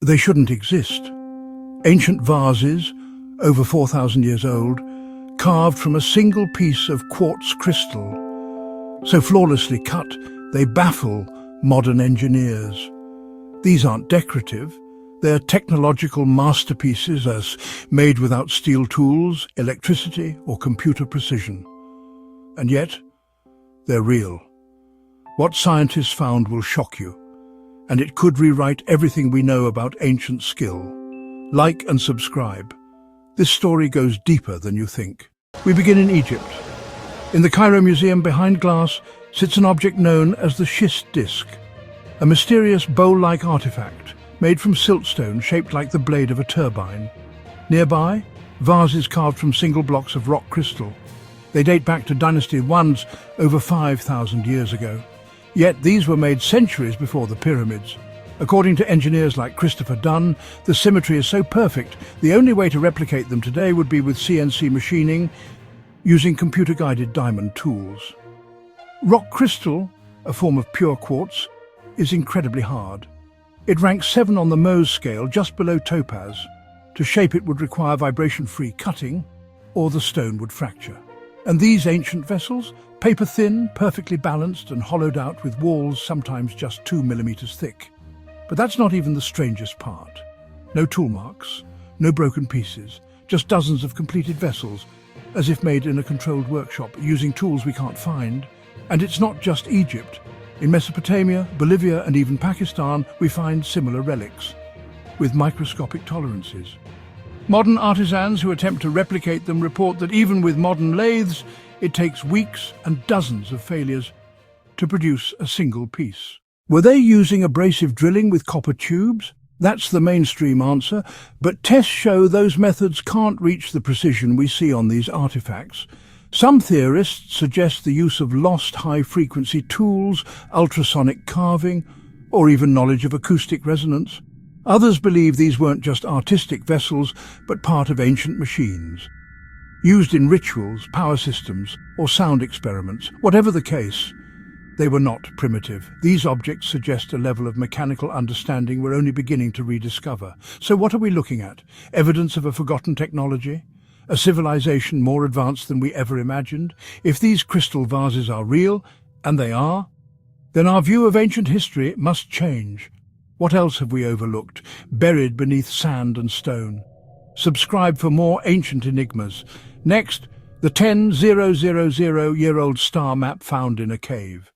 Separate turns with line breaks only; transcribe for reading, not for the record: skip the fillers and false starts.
They shouldn't exist. Ancient vases, over 4,000 years old, carved from a single piece of quartz crystal. So flawlessly cut, they baffle modern engineers. These aren't decorative. They're technological masterpieces as made without steel tools, electricity, or computer precision. And yet, they're real. What scientists found will shock you, and it could rewrite everything we know about ancient skill. Like and subscribe. This story goes deeper than you think. We begin in Egypt. In the Cairo Museum behind glass sits an object known as the schist disc, a mysterious bowl-like artifact made from siltstone shaped like the blade of a turbine. Nearby, vases carved from single blocks of rock crystal. They date back to Dynasty I's over 5,000 years ago. Yet these were made centuries before the pyramids. According to engineers like Christopher Dunn, the symmetry is so perfect, the only way to replicate them today would be with CNC machining, using computer-guided diamond tools. Rock crystal, a form of pure quartz, is incredibly hard. It ranks 7 on the Mohs scale, just below topaz. To shape it would require vibration-free cutting, or the stone would fracture. And these ancient vessels, paper-thin, perfectly balanced and hollowed out with walls sometimes just 2 millimeters thick. But that's not even the strangest part. No tool marks, no broken pieces, just dozens of completed vessels, as if made in a controlled workshop, using tools we can't find. And it's not just Egypt. In Mesopotamia, Bolivia and even Pakistan, we find similar relics, with microscopic tolerances. Modern artisans who attempt to replicate them report that even with modern lathes, it takes weeks and dozens of failures to produce a single piece. Were they using abrasive drilling with copper tubes? That's the mainstream answer, but tests show those methods can't reach the precision we see on these artifacts. Some theorists suggest the use of lost high-frequency tools, ultrasonic carving, or even knowledge of acoustic resonance. Others believe these weren't just artistic vessels, but part of ancient machines, used in rituals, power systems, or sound experiments. Whatever the case, they were not primitive. These objects suggest a level of mechanical understanding we're only beginning to rediscover. So what are we looking at? Evidence of a forgotten technology? A civilization more advanced than we ever imagined? If these crystal vases are real, and they are, then our view of ancient history must change. What else have we overlooked, buried beneath sand and stone? Subscribe for more ancient enigmas. Next, the 10,000-year-old star map found in a cave.